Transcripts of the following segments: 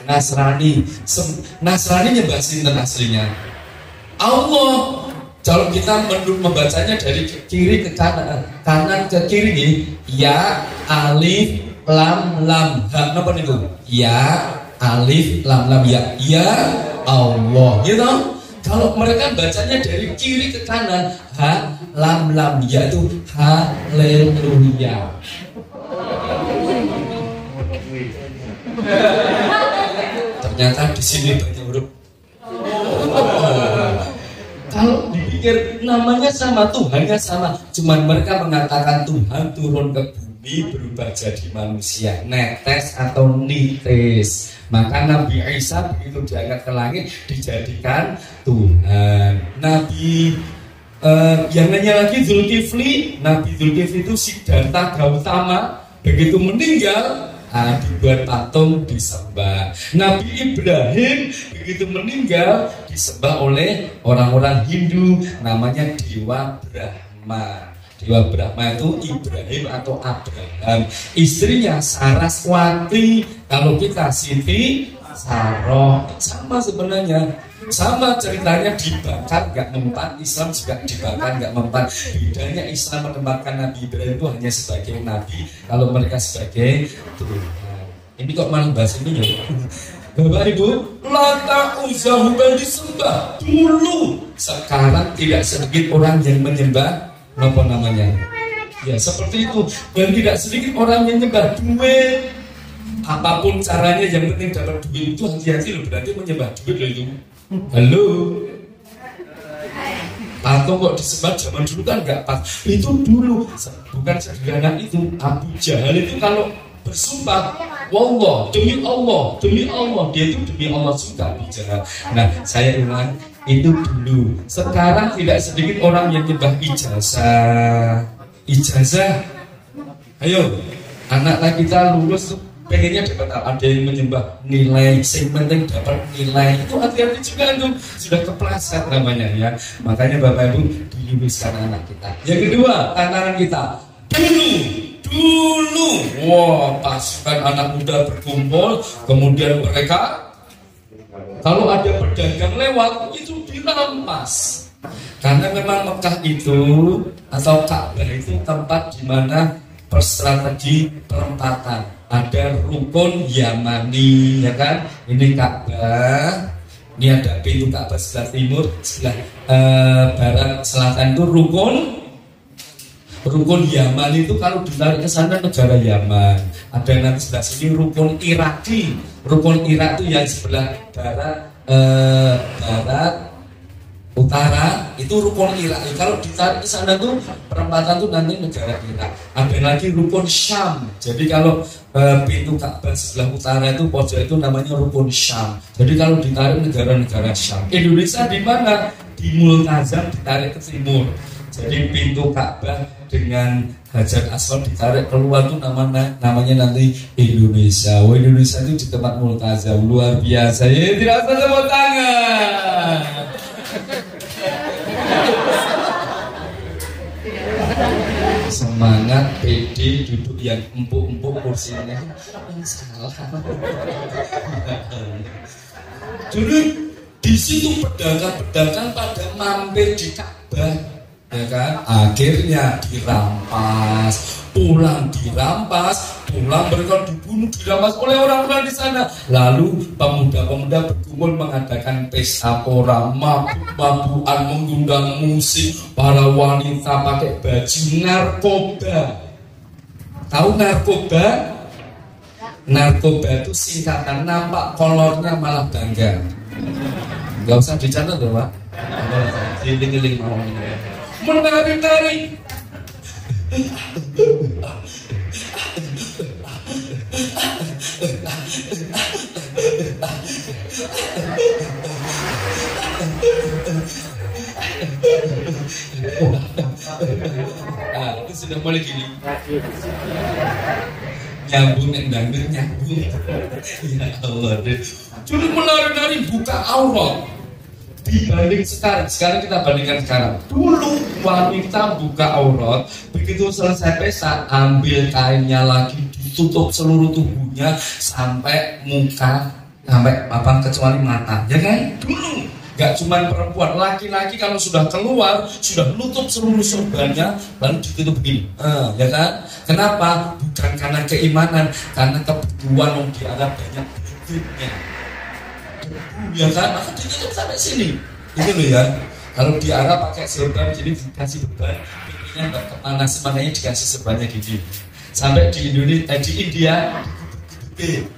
Nasrani. Nasrani nyembah sinten aslinya? Allah. Kalau kita membacanya dari kiri ke kanan, kanan ke kiri nih, ya alif lam lam. Ha, napa niku? Ya alif lam lam ya Allah. Gitu. Kalau mereka bacanya dari kiri ke kanan, ha lam lam ya itu haleluya. Ternyata di sini banyak huruf. Kalau dipikir namanya sama, Tuhannya sama, cuman mereka mengatakan Tuhan turun ke bumi berubah jadi manusia, netes atau nitis. Maka Nabi Isa begitu diangkat ke langit dijadikan Tuhan. Nabi yang lainnya lagi Zulkifli, Nabi Zulkifli itu Siddhartha Gautama begitu meninggal, dibuat patung disembah. Nabi Ibrahim begitu meninggal disembah oleh orang-orang Hindu, namanya Dewa Brahma. Dewa Brahma itu Ibrahim atau Abraham. Istrinya Saraswati, kalau kita Siti Saroh. Sama sebenarnya, sama ceritanya, dibakar nggak mempan. Islam juga dibakar nggak mempan. Bedanya Islam menempatkan Nabi Ibrahim itu hanya sebagai nabi, kalau mereka sebagai Tuhan. Ini kok malah bahas ini ya? Bapak Ibu, Lata Uzza Hubal disembah dulu. Sekarang tidak sedikit orang yang menyembah apa namanya? Ya seperti itu. Dan tidak sedikit orang yang menyembah duit. Apapun caranya, yang penting dapat duit. Itu hati-hati loh, berarti menyembah duit loh itu. Halo, patung kok disembah zaman dulu kan nggak pas. Itu dulu, bukan sederhana itu. Abu Jahal itu kalau bersumpah, wallah, demi Allah, dia itu demi Allah suka bicara. Nah, saya ulang, itu dulu. Sekarang tidak sedikit orang yang nyembah ijazah. Ayo, anak kita lulus tuh pengennya dapat apa? Ada yang menyembah nilai, yang penting dapat nilai. Itu hati-hati juga tuh, sudah kepleset namanya ya. Makanya Bapak Ibu diluruskan anak kita. Yang kedua, tantangan kita dulu, wah, pasukan anak muda berkumpul, kemudian mereka kalau ada pedagang lewat itu dirampas. Karena memang Mekah itu atau Ka'bah itu tempat di mana strategi perempatan. Ada rukun Yamani, ya kan? Ini Ka'bah, ini ada pintu Ka'bah sebelah timur, sebelah barat selatan itu rukun Yaman itu kalau ditarik ke sana negara Yaman. Ada nanti sebelah sini rukun Iraki. Rukun Irak itu yang sebelah barat utara itu rukun Irak. Kalau ditarik ke sana tuh perempatan tuh nanti negara Irak. Ada lagi rukun Syam. Jadi kalau pintu Ka'bah sebelah utara itu pojok itu namanya rukun Syam. Jadi kalau ditarik negara-negara Syam. Indonesia di mana? Di Multazam ditarik ke timur. Jadi pintu Ka'bah dengan Hajar Aswad ditarik keluar tuh namanya nanti Indonesia. Wah, Indonesia itu di tempat Multazam, luar biasa. Ya, tidak usah tepuk tangan. Semangat, pede, duduk yang empuk-empuk kursinya. Yang salah. Dulu di situ pedagang-pedagang pada mampir di Ka'bah, ya kan? Akhirnya dirampas, pulang mereka dibunuh, dirampas oleh orang-orang di sana. Lalu pemuda-pemuda berkumpul mengadakan pesta pora, mabuk-mabukan, mengundang musik, para wanita pakai baju narkoba. Tahu narkoba? Narkoba itu singkatan, nampak kolornya malah bangga. Gak usah dicatat loh, Pak. Giling-giling mau menari-nari. Itu sudah mulai gini. Nyambung yang dangdut nyambung. Ya Allah. Dulu menari-nari buka aurat. Dibanding sekarang kita bandingkan sekarang. Dulu wanita buka aurat, begitu selesai pesta ambil kainnya lagi, ditutup seluruh tubuhnya sampai muka sampai apa kecuali mata, ya kan? Dulu nggak cuma perempuan, laki-laki kalau sudah keluar sudah nutup seluruh sorbannya lalu ditutup begini, ya kan? Kenapa? Bukan karena keimanan, karena kebutuhan yang di Arab banyak debunya, ya kan? Maka ditutup sampai sini, itu loh ya. Kalau di Arab pakai sorban jadi dikasih beban, pipinya nggak kepanasan, makanya dikasih sorbannya gini. Sampai di Indonesia, di India,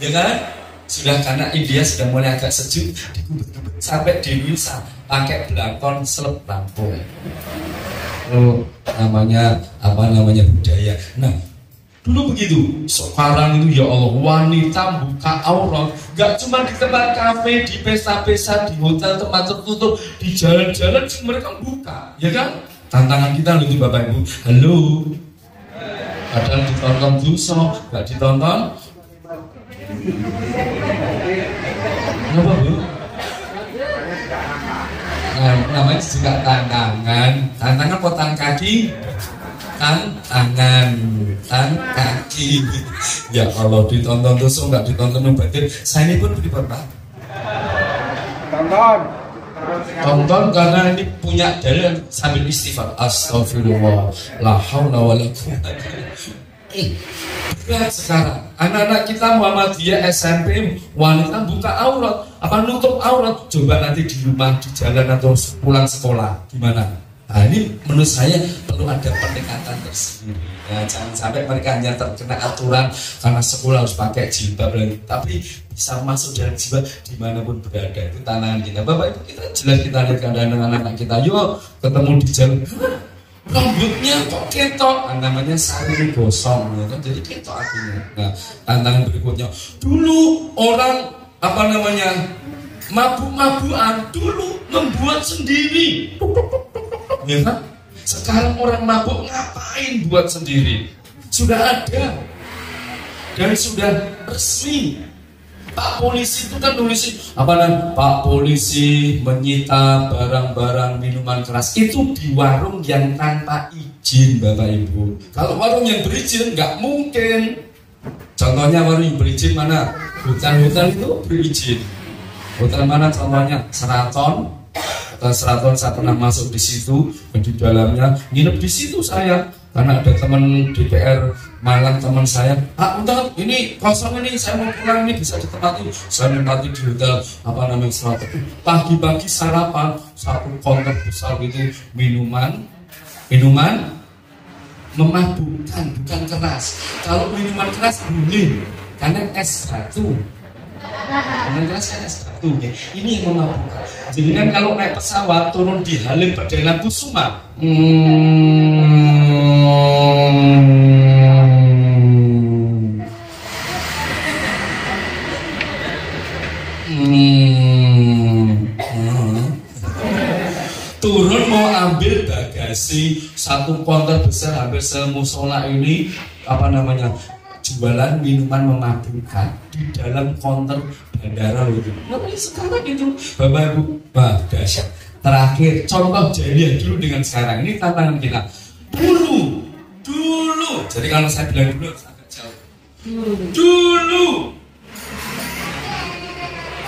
ya kan? Sudah karena India sudah mulai agak sejuk, dikubur-kubur. Sampai di Indonesia pakai belangkon selep lampung. Oh, namanya budaya. Nah, dulu begitu. Sekarang itu ya Allah, wanita buka aurat, gak cuma di tempat kafe, di pesta-pesta, di hotel tempat tertutup, di jalan-jalan mereka buka, ya kan? Tantangan kita loh itu Bapak Ibu. Halo. Padahal ditonton dosa, gak ditonton. Kenapa Bu? Nah, namanya juga tantangan. Tantangan potong kaki, tangan kaki. Ya Allah, ditonton terus nggak ditonton obatin. Saya ini pun berapa? Tonton karena ini punya dalil sambil istighfar. Astagfirullah, la haula wala quwwata Lihat sekarang anak-anak kita Muhammadiyah SMP wanita buka aurat apa nutup aurat, coba nanti di rumah, di jalan atau pulang sekolah gimana? Nah ini menurut saya perlu ada pendekatan tersendiri ya, jangan sampai mereka hanya terkena aturan karena sekolah harus pakai jilbab lagi, tapi bisa masuk dalam jiwa dimanapun berada. Itu tantangan kita Bapak Ibu. Kita jelas kita lihat keadaan anak-anak kita, yuk ketemu di jalan rambutnya kok ketok, namanya sari gosong ya kan, jadi ketok artinya. Nah tantangan berikutnya, dulu orang mabuk-mabukan dulu membuat sendiri, ya kan? Sekarang orang mabuk ngapain buat sendiri? Sudah ada dan sudah resmi. Pak polisi itu kan nulis Pak polisi menyita barang-barang minuman keras itu di warung yang tanpa izin Bapak Ibu. Kalau warung yang berizin nggak mungkin. Contohnya warung yang berizin mana? Hutan-hutan itu berizin. Hotel mana contohnya? Seraton. Hotel Seraton saya pernah masuk di situ, di dalamnya nginep di situ saya. Karena ada teman DPR Malang, teman saya, Ustaz ini kosong ini, saya mau pulang ini, bisa ditempati. Saya menempati di hotel Seraton. Pagi-pagi sarapan satu konter besar itu minuman memabukkan, bukan keras. Kalau minuman keras boleh karena es batu. Minuman keras kan es batu ya. Ini yang memabukkan. Jadi kan kalau naik pesawat turun di Halim Perdana Kusuma, turun mau ambil bagasi satu konter besar hampir semusola ini jualan minuman memabukkan di dalam konter bandara itu. Nah sekarang itu Bapak Ibu, dahsyat. Terakhir contoh jadian dulu dengan sekarang, ini tantangan kita. Dulu. Jadi kalau saya bilang dulu agak jauh. Dulu.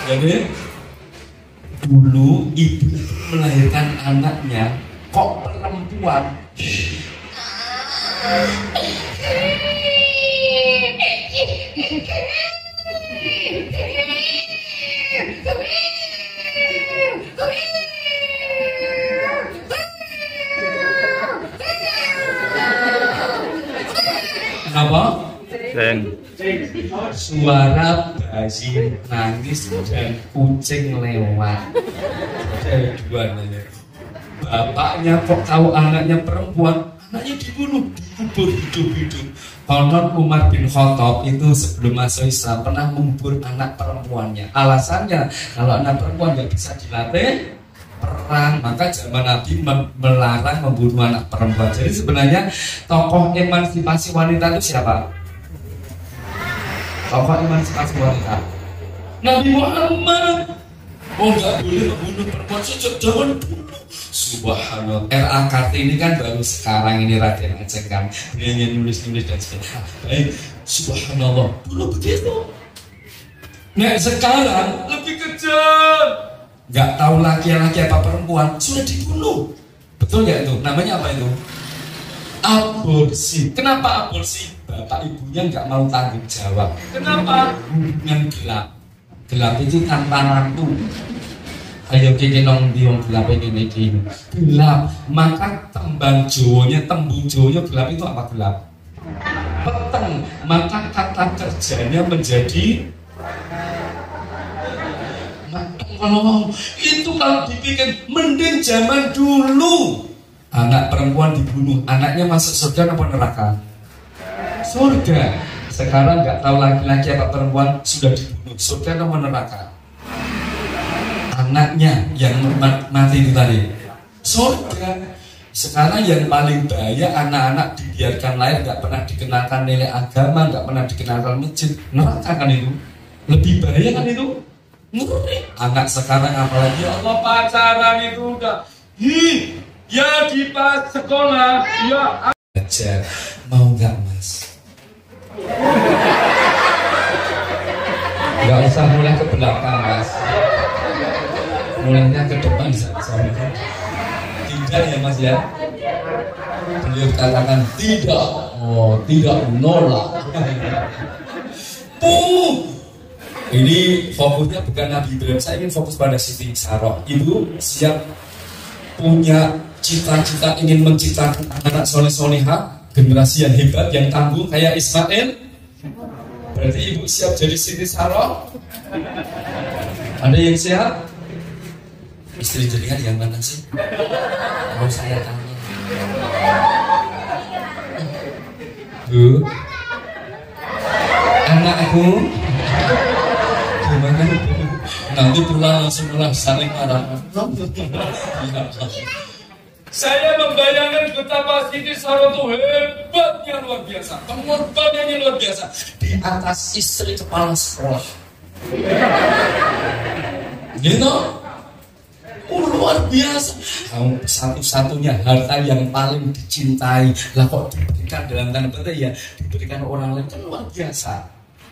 Jadi dulu ibu melahirkan anaknya kok perempuan. Kenapa? Suara bayi nangis dan kucing lewat. Ada dua nanya. Bapaknya kok tahu anaknya perempuan, anaknya dibunuh, dikubur hidup-hidup. Konon Umar bin Khattab itu sebelum masuk Islam pernah mengubur anak perempuannya. Alasannya kalau anak perempuan nggak bisa dilatih perang, maka zaman Nabi melarang membunuh anak perempuan. Jadi sebenarnya tokoh emansipasi wanita itu siapa? Tokoh emansipasi wanita Nabi Muhammad. Oh nggak boleh membunuh perempuan sejak zaman dulu. Subhanallah. RAKT ini kan baru sekarang ini Raden Ajeng kan dia nulis dan sebagainya. Baik, subhanallah. Dulu begitu. Nah sekarang lebih kejam, nggak tahu laki-laki apa perempuan sudah dibunuh. Betul nggak itu? Namanya apa itu? Aborsi. Kenapa aborsi? Bapak ibunya nggak mau tanggung jawab. Kenapa? Hubungan gelap. Gelap itu tanpa lampu. Ayo kiki nong diong gelap ini gelap. Maka tembang Jawanya, tembung Jawanya gelap itu apa gelap? Peteng. Maka kata kerjanya menjadi kalau itu kalau dipikir mending zaman dulu anak perempuan dibunuh, anaknya masuk surga apa neraka? Surga. Sekarang nggak tahu laki-laki apa perempuan sudah dibunuh, surga atau neraka? Anaknya yang mati itu tadi surga. Sekarang yang paling bahaya anak-anak dibiarkan lahir nggak pernah dikenalkan nilai agama, nggak pernah dikenalkan masjid, neraka kan itu? Lebih bahaya kan itu? Ngeri. Anak sekarang apalagi ya Allah pacaran itu udah ya di pas sekolah ya aja mau nggak mas? Nggak usah mulai ke belakang mas, mulainya ke depan bisa. Tidak ya mas ya, beliau katakan tidak. Oh tidak, menolak. Ini fokusnya bukan Nabi Ibrahim, saya ingin fokus pada Siti Saroh. Ibu siap punya cita-cita ingin menciptakan anak soleh-solehah, generasi yang hebat, yang tangguh kayak Ismail. Berarti ibu siap jadi Siti Saroh? Ada yang siap? Istri jenengan yang mana sih? Mau saya tanya. Bu, anakku gimana? Nanti pulang langsung saling marah. Saya membayangkan betapa Siti Saroh itu hebatnya luar biasa, pengorbanannya luar biasa di atas istri kepala sekolah. Gitu? Luar biasa. Kamu satu-satunya harta yang paling dicintai lah kok diberikan dalam tanda petik ya diberikan orang lain, kan luar biasa.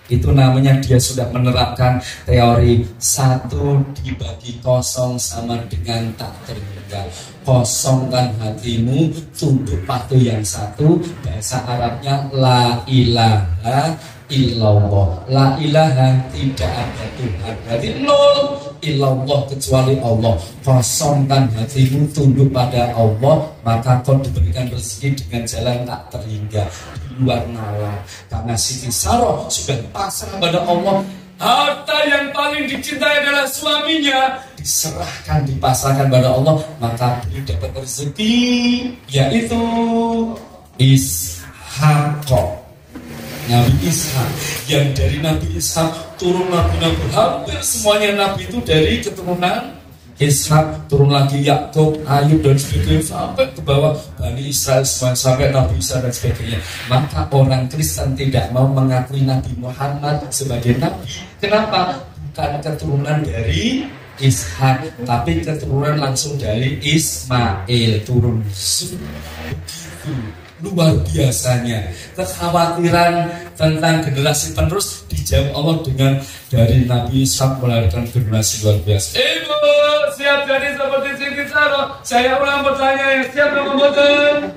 Itu namanya dia sudah menerapkan teori 1 dibagi kosong sama dengan tak terhingga. Kosongkan hatimu, tunduk patuh yang satu. Bahasa Arabnya la ilaha illallah. La ilaha tidak ada Tuhan, berarti nol. Illallah kecuali Allah. Kosongkan hatimu, tunduk pada Allah, maka kau diberikan rezeki dengan jalan tak terhingga, di luar nalar. Karena Siti Saroh sudah pasrah pada Allah. Harta yang paling dicintai adalah suaminya, diserahkan, dipasrahkan pada Allah, maka beliau dapat rezeki, yaitu Ishaq. Nabi Ishaq, yang dari Nabi Ishaq turun nabi-nabi, hampir semuanya nabi itu dari keturunan Ishaq, turun lagi Yakub, Ayub dan sebagainya sampai ke bawah Bani Israel sampai Nabi Isa dan sebagainya. Maka orang Kristen tidak mau mengakui Nabi Muhammad sebagai nabi. Kenapa? Bukan keturunan dari Ishaq, tapi keturunan langsung dari Ismail, turun luar biasanya. Kekhawatiran tentang generasi penerus dijawab Allah dengan dari Nabi Ishaq melahirkan generasi luar biasa. Ibu siap jadi seperti Siti Saroh? Saya ulang pertanyaan, siap membuatkan?